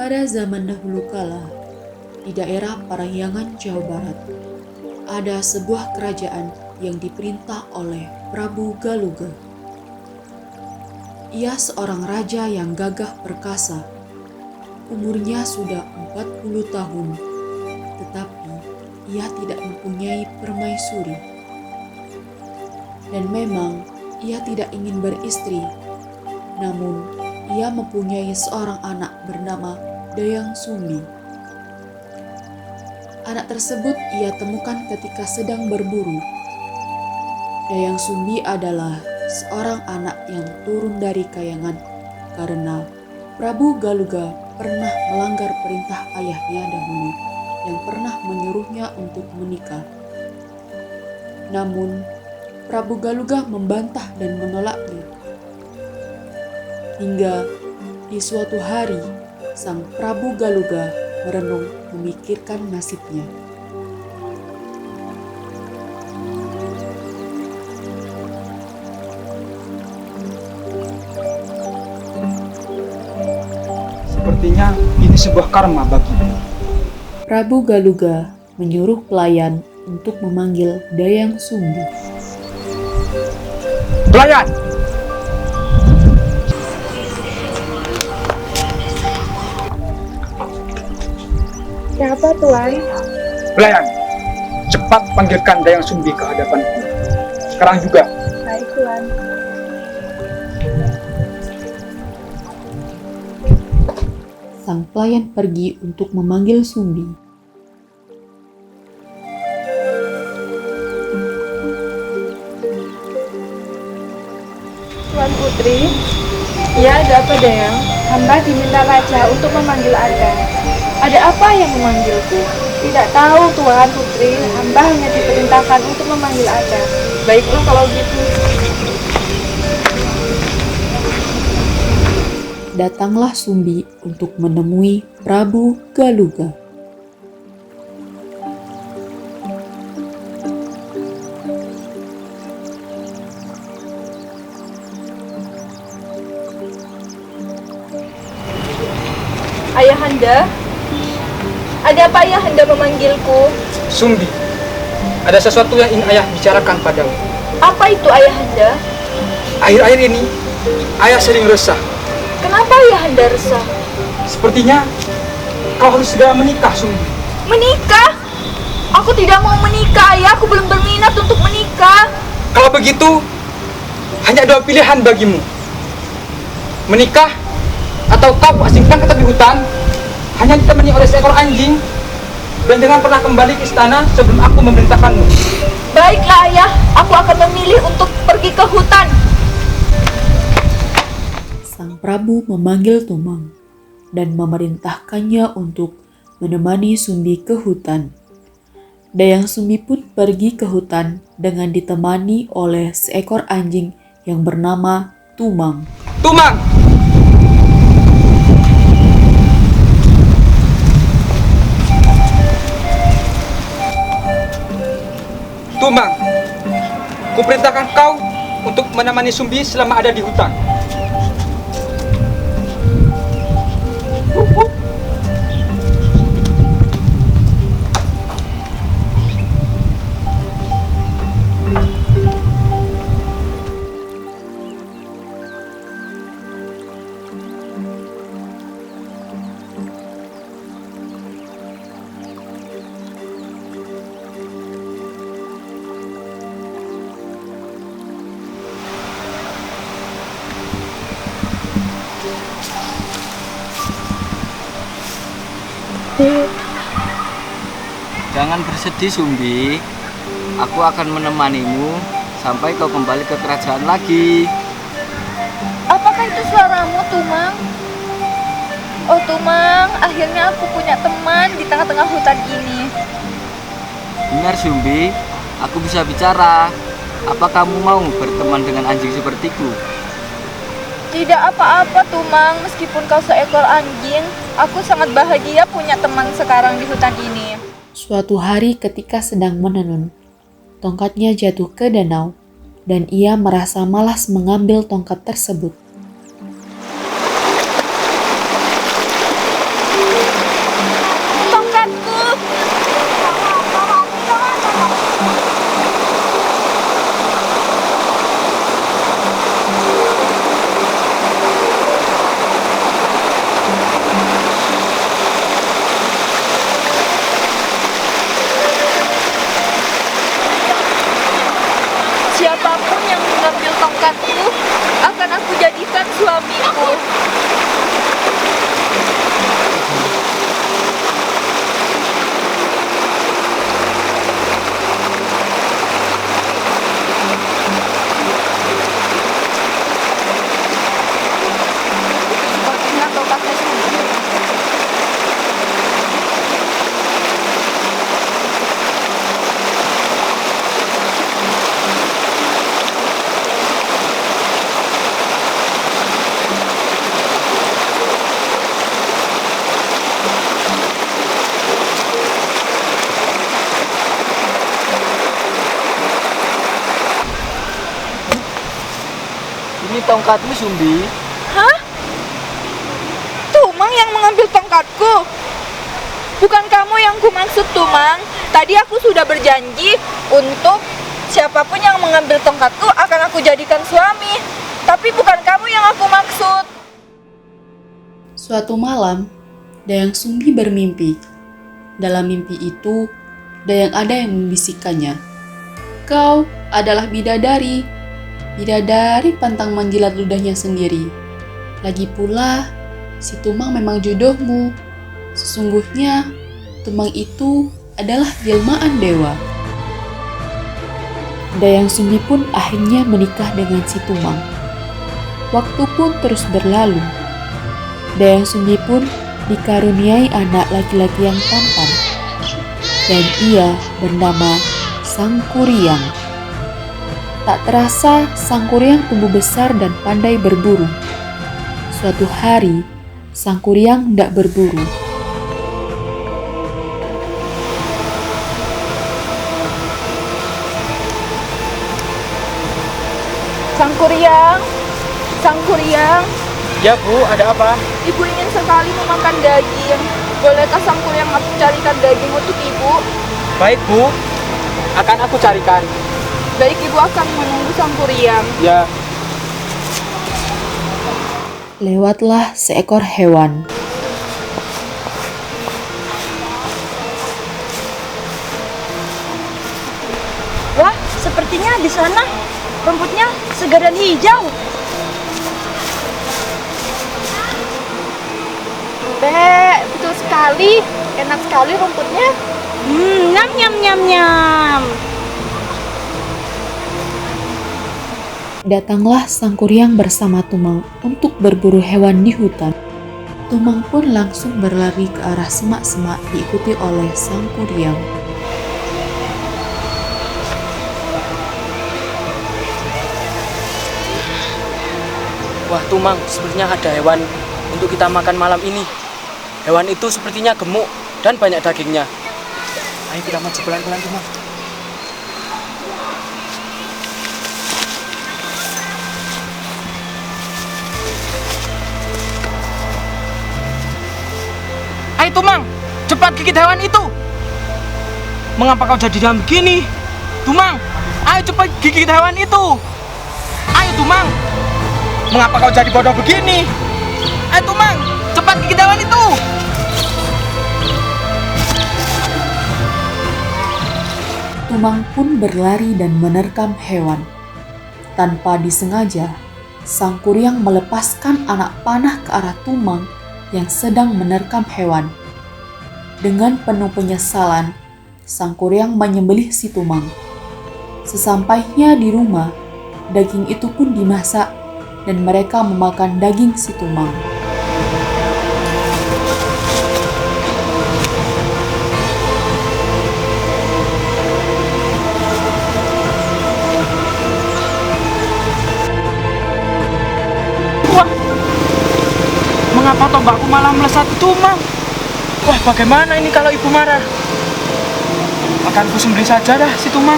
Pada zaman dahulu kala, di daerah Parahyangan, Jawa Barat, ada sebuah kerajaan yang diperintah oleh Prabu Galuga. Ia seorang raja yang gagah perkasa. Umurnya sudah 40 tahun, tetapi ia tidak mempunyai permaisuri. Dan memang ia tidak ingin beristri, namun ia mempunyai seorang anak bernama Dayang Sumbi. Anak tersebut ia temukan ketika sedang berburu. Dayang Sumbi adalah seorang anak yang turun dari kayangan karena Prabu Galuga pernah melanggar perintah ayahnya dahulu yang pernah menyuruhnya untuk menikah. Namun, Prabu Galuga membantah dan menolaknya. Hingga di suatu hari, sang Prabu Galuga merenung memikirkan nasibnya. Sepertinya ini sebuah karma bagimu. Prabu Galuga menyuruh pelayan untuk memanggil Dayang Sumbi. Pelayan! Siapa Tuan? Pelayan, cepat panggilkan Dayang Sumbi ke hadapanku. Sekarang juga. Baik Tuan. Sang pelayan pergi untuk memanggil Sumbi. Tuan Putri, ya ada apa Dayang? Hamba diminta Raja untuk memanggil Anda. Ada apa yang memanggilku? Tidak tahu Tuan Putri, hamba hanya diperintahkan untuk memanggil Anda. Baiklah kalau gitu. Datanglah Sumbi untuk menemui Prabu Galuga. Ayahanda, ada apa Ayahanda memanggilku? Sumbi, ada sesuatu yang ingin ayah bicarakan padamu. Apa itu Ayahanda? Akhir-akhir ini, ayah sering resah. Kenapa Ayahanda resah? Sepertinya kau harus segera menikah, Sumbi. Menikah? Aku tidak mau menikah, Ayah. Aku belum berminat untuk menikah. Kalau begitu, hanya dua pilihan bagimu. Menikah, atau kau asingkan ke tepi hutan, hanya ditemani oleh seekor anjing, dan jangan pernah kembali ke istana sebelum aku memerintahkanmu. Baiklah Ayah, aku akan memilih untuk pergi ke hutan. Sang Prabu memanggil Tumang dan memerintahkannya untuk menemani Sumbi ke hutan. Dayang Sumbi pun pergi ke hutan dengan ditemani oleh seekor anjing yang bernama Tumang. Tumang! Tumang, kuperintahkan kau untuk menemani Sumbi selama ada di hutan. Jangan bersedih, Sumbi. Aku akan menemanimu sampai kau kembali ke kerajaan lagi. Apakah itu suaramu, Tumang? Oh Tumang, akhirnya aku punya teman di tengah-tengah hutan ini. Benar, Sumbi. Aku bisa bicara. Apa kamu mau berteman dengan anjing sepertiku? Tidak apa-apa Tumang, meskipun kau seekor anjing, aku sangat bahagia punya teman sekarang di hutan ini. Suatu hari ketika sedang menenun, tongkatnya jatuh ke danau dan ia merasa malas mengambil tongkat tersebut. Tongkatku! Siapapun yang mengambil tongkatku akan aku jadikan suamiku. Sepertinya tongkatnya sudah. Ini tongkatmu, Sumbi. Hah? Tumang yang mengambil tongkatku? Bukan kamu yang kumaksud, Tumang. Tadi aku sudah berjanji untuk siapapun yang mengambil tongkatku akan aku jadikan suami. Tapi bukan kamu yang aku maksud. Suatu malam, Dayang Sumbi bermimpi. Dalam mimpi itu, ada yang membisikkannya. Kau adalah bidadari. Bidadari pantang menjilat ludahnya sendiri. Lagi pula, si Tumang memang jodohmu. Sesungguhnya, Tumang itu adalah jelmaan dewa. Dayang Sumbi pun akhirnya menikah dengan si Tumang. Waktu pun terus berlalu. Dayang Sumbi pun dikaruniai anak laki-laki yang tampan. Dan ia bernama Sangkuriang. Tak terasa, Sangkuriang tumbuh besar dan pandai berburu. Suatu hari, Sangkuriang hendak berburu. Sangkuriang, Sangkuriang, Ya Bu, ada apa? ibu ingin sekali memakan daging. Bolehkah Sangkuriang aku carikan daging untuk ibu? Baik Bu, akan aku carikan. Baik, ibu akan menunggu Sangkuriang. Ya. Lewatlah seekor hewan. Wah, sepertinya di sana rumputnya segar dan hijau. Betul sekali. Enak sekali rumputnya. Nyam nyam nyam nyam. Datanglah Sangkuriang bersama Tumang untuk berburu hewan di hutan. Tumang pun langsung berlari ke arah semak-semak diikuti oleh Sangkuriang. Wah Tumang, sepertinya ada hewan untuk kita makan malam ini. Hewan itu sepertinya gemuk dan banyak dagingnya. Ayo kita maju pelan-pelan Tumang. Ayo Tumang, cepat gigit hewan itu. Mengapa kau jadi dalam begini? Tumang, ayo cepat gigit hewan itu. Ayo Tumang, mengapa kau jadi bodoh begini? Ayo Tumang, cepat gigit hewan itu. Tumang pun berlari dan menerkam hewan. Tanpa disengaja, Sangkuriang melepaskan anak panah ke arah Tumang yang sedang menerkam hewan. Dengan penuh penyesalan, sang kuryang menyembelih si tumang. Sesampainya di rumah, daging itu pun dimasak dan mereka memakan daging si tumang. Wah, mengapa tombakku malah melesat tumang? Wah, bagaimana ini kalau ibu marah? Akan ku sembelih saja dah si tumang.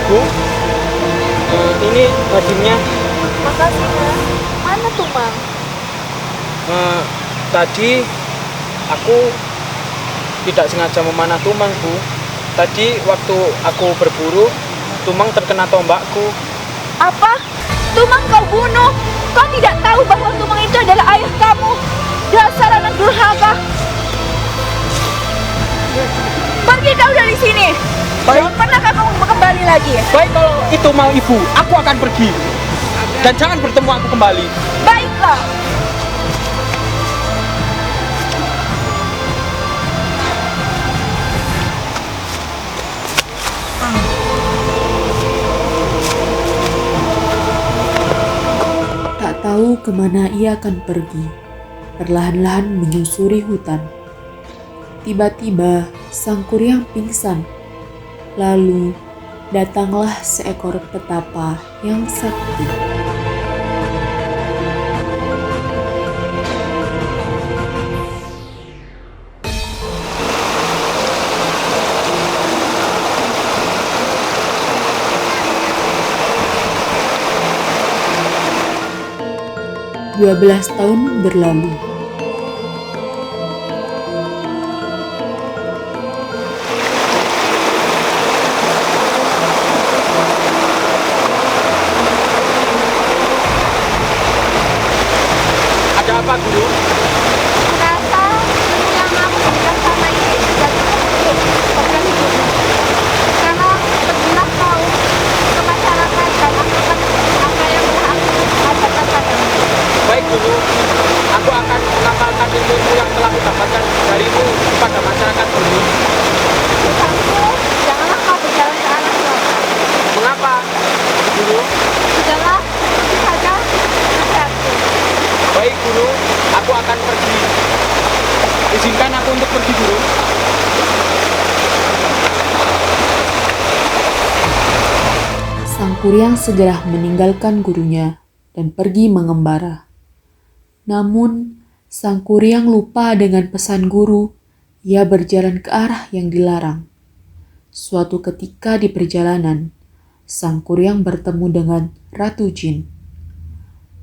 Bu, ini dagingnya. Makasih ya. Mana tumang? Tadi aku tidak sengaja memanah tumang, Bu. Tadi waktu aku berburu, tumang terkena tombakku. Apa? Tumang kau bunuh? Kau tidak tahu bahwa Tumang itu adalah ayah kamu? Dasar anak durhaka! Pergi kau dari sini! Jangan pernah kamu kembali lagi. Baik, kalau itu mau ibu, aku akan pergi. Dan jangan bertemu aku kembali. Baiklah. Tak tahu kemana ia akan pergi, perlahan-lahan menyusuri hutan. Tiba-tiba sang kuryang pingsan. Lalu datanglah seekor petapa yang sakti. "12 tahun berlalu. Ada apa, Guru? Ternyata yang aku berikan sama ini sudah cukup bukan hidupmu. Sekarang pergilah kau ke masyarakat dan amalkan apa yang telah aku ajarkan padamu. Baik, Guru. Aku akan mengamalkan ilmu yang telah kudapatkan darimu kepada masyarakat, Guru. Pesanku, janganlah kau berjalan ke arah selatan. Mengapa, Guru? Sudahlah, itu saja nasihatku. Baik, Guru. Aku akan pergi. Izinkan aku untuk pergi, Guru. Sang kuryang segera meninggalkan gurunya dan pergi mengembara. Namun, sang kuryang lupa dengan pesan guru. Ia berjalan ke arah yang dilarang. Suatu ketika di perjalanan, sang kuryang bertemu dengan Ratu Jin.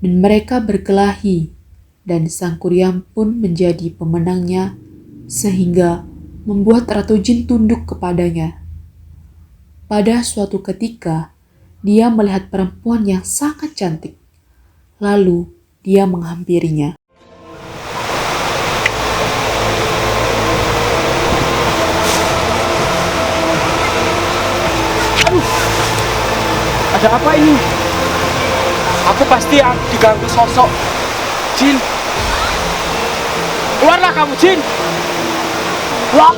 Dan mereka berkelahi, dan sang kuryang pun menjadi pemenangnya, sehingga membuat Ratu Jin tunduk kepadanya. Pada suatu ketika, dia melihat perempuan yang sangat cantik. Lalu, dia menghampirinya. Ada apa ini? Aku pasti diganggu sosok jin. Keluarlah kamu, jin! Wah,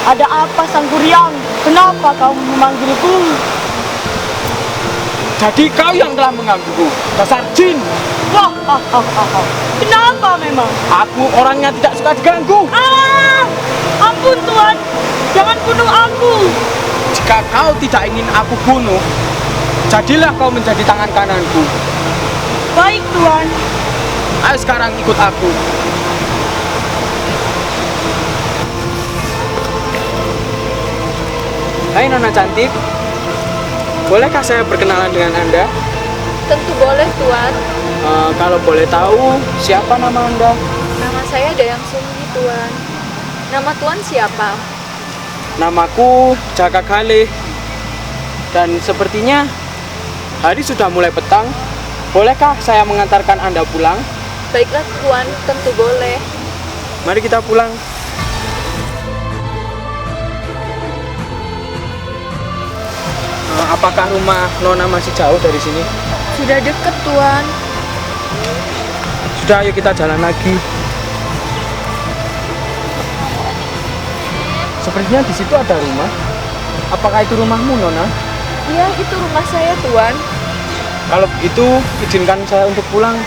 ada apa sang kuryang? Kenapa kau memanggilku? Jadi kau yang telah menggangguku, dasar jin! Wah, kenapa memang? Aku orangnya tidak suka diganggu. Ampun Tuhan, jangan bunuh aku. Jika kau tidak ingin aku bunuh, jadilah kau menjadi tangan kananku. Baik Tuhan. Ayo sekarang ikut aku. Hai Nona cantik. Bolehkah saya berkenalan dengan Anda? Tentu boleh, Tuan. Kalau boleh tahu, siapa nama Anda? Nama saya Dayang Sumbi, Tuan. Nama Tuan siapa? Namaku Jaka Galih. Dan sepertinya hari sudah mulai petang. Bolehkah saya mengantarkan Anda pulang? Baiklah, Tuan. Tentu boleh. Mari kita pulang. Apakah rumah Nona masih jauh dari sini? Sudah dekat, Tuan. Sudah, ayo kita jalan lagi. Sepertinya di situ ada rumah. Apakah itu rumahmu, Nona? Iya, itu rumah saya, Tuan. Kalau begitu, izinkan saya untuk pulang.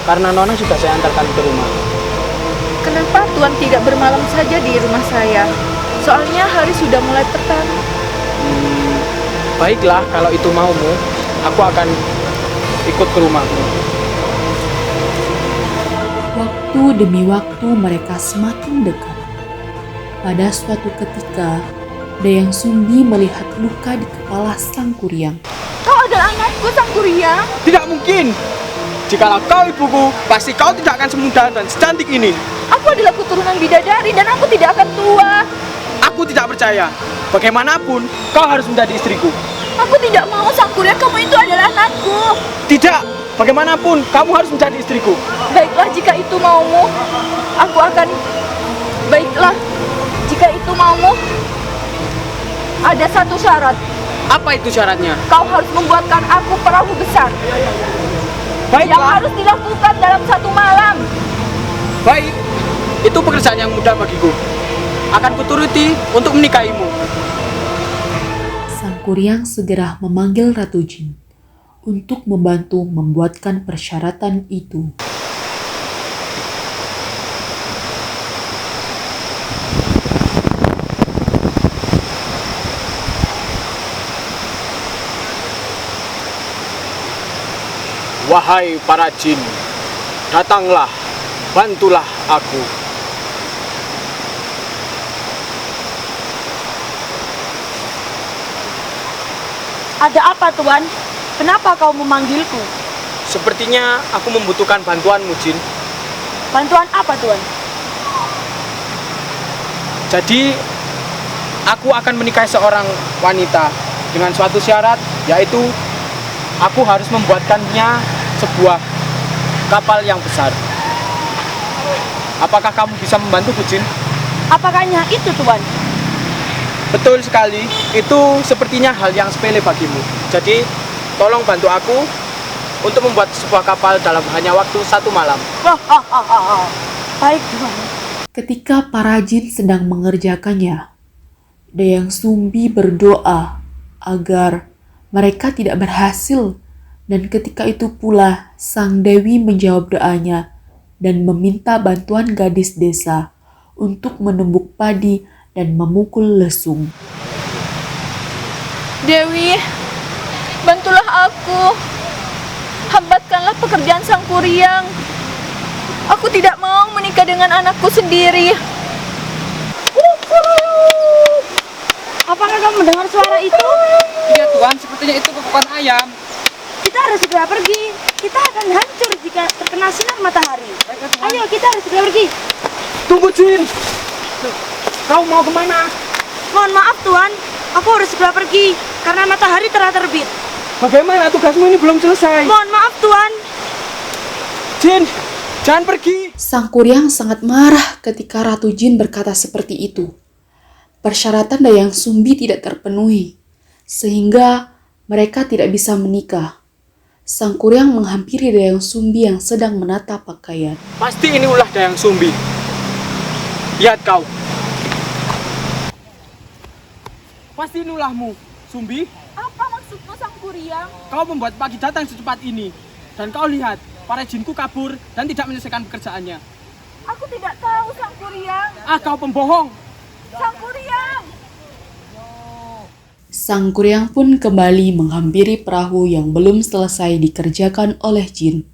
Karena Nona sudah saya antarkan ke rumah. Kenapa Tuan tidak bermalam saja di rumah saya? Soalnya hari sudah mulai petang. Baiklah, kalau itu maumu, aku akan ikut ke rumahmu. Waktu demi waktu mereka semakin dekat. Pada suatu ketika, Dayang Sumbi melihat luka di kepala Sang Kuryang. Kau adalah anakku, Sang Kuryang. Tidak mungkin! Jikalau kau ibuku, pasti kau tidak akan semudah dan secantik ini. Aku adalah keturunan bidadari dan aku tidak akan tua. Aku tidak percaya. Bagaimanapun, kau harus menjadi istriku. Aku tidak mau, Sang Kuryang, kamu itu adalah anakku. Tidak! Bagaimanapun, kamu harus menjadi istriku. Baiklah, jika itu maumu, aku akan... Baiklah, jika itu maumu, ada satu syarat. Apa itu syaratnya? Kau harus membuatkan aku perahu besar yang Baiklah. harus dilakukan dalam satu malam. Baik, itu pekerjaan yang mudah bagiku. Akan kuturuti untuk menikahimu. Sang Kuryang segera memanggil Ratu Jin untuk membantu membuatkan persyaratan itu. Wahai para jin, datanglah, bantulah aku. Ada apa, Tuan? Kenapa kau memanggilku? Sepertinya aku membutuhkan bantuanmu, Jin. Bantuan apa, Tuan? Jadi, aku akan menikahi seorang wanita dengan suatu syarat, yaitu aku harus membuatkannya sebuah kapal yang besar. Apakah kamu bisa membantuku, Jin? Apakah hanya itu, Tuan? Betul sekali, itu sepertinya hal yang sepele bagimu. Jadi, tolong bantu aku untuk membuat sebuah kapal dalam hanya waktu 1 malam. Baik, Tuan. Ketika para jin sedang mengerjakannya, Dayang Sumbi berdoa agar mereka tidak berhasil, dan ketika itu pula Sang Dewi menjawab doanya dan meminta bantuan gadis desa untuk menumbuk padi dan memukul lesung. Dewi, bantulah aku. Hambatkanlah pekerjaan Sang Kuryang. Aku tidak mau menikah dengan anakku sendiri. Apakah kamu mendengar suara itu? Iya Tuan, sepertinya itu kokokan ayam. Kita harus segera pergi. Kita akan hancur jika terkena sinar matahari. Ayo, kita harus segera pergi. Tunggu, Jin. Kau mau kemana? Mohon maaf, Tuan. Aku harus segera pergi karena matahari telah terbit. Bagaimana tugasmu ini belum selesai? Mohon maaf, Tuan. Jin, jangan pergi. Sang Kuryang sangat marah ketika Ratu Jin berkata seperti itu. Persyaratan Dayang Sumbi tidak terpenuhi, sehingga mereka tidak bisa menikah. Sang Kuryang menghampiri Dayang Sumbi yang sedang menata pakaian. Pasti ini ulah Dayang Sumbi. Lihat kau. Pasti ini ulahmu, Sumbi. Apa maksudmu, Sang Kuryang? Kau membuat pagi datang secepat ini. Dan kau lihat, para jinku kabur dan tidak menyelesaikan pekerjaannya. Aku tidak tahu, Sang Kuryang. Ah, kau pembohong. Sang Kuryang. Sang Kuryang pun kembali menghampiri perahu yang belum selesai dikerjakan oleh Jin.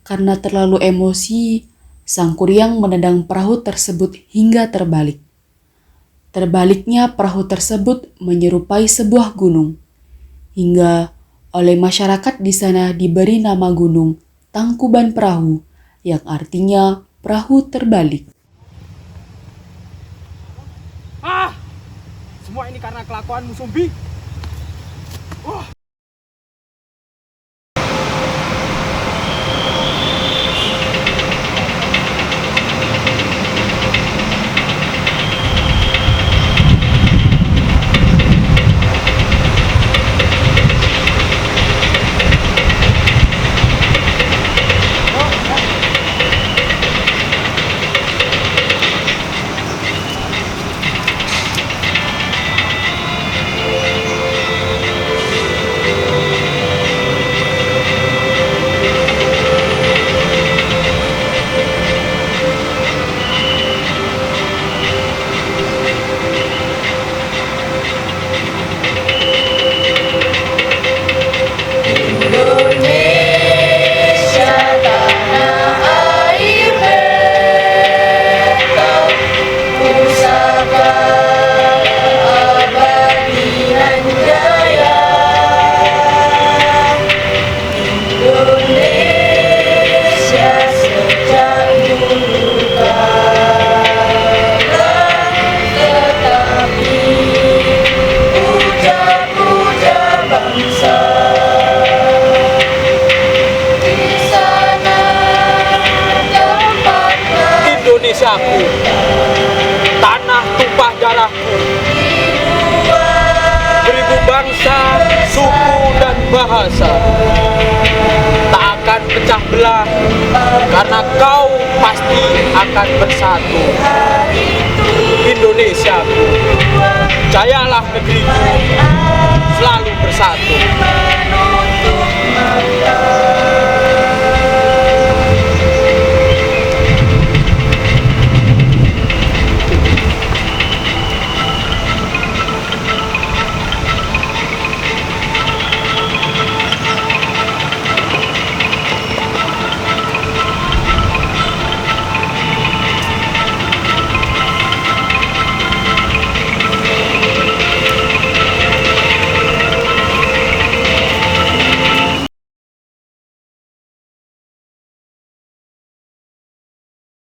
Karena terlalu emosi, Sang Kuryang menendang perahu tersebut hingga terbalik. Terbaliknya perahu tersebut menyerupai sebuah gunung. hingga oleh masyarakat di sana diberi nama gunung Tangkuban Perahu, yang artinya perahu terbalik. Semua ini karena kelakuanmu, Sumbi. Indonesiaku, tanah tumpah darahku, beribu bangsa, suku dan bahasa, tak akan pecah belah karena kau pasti akan bersatu. Indonesiaku, jayalah negeriku, selalu bersatu.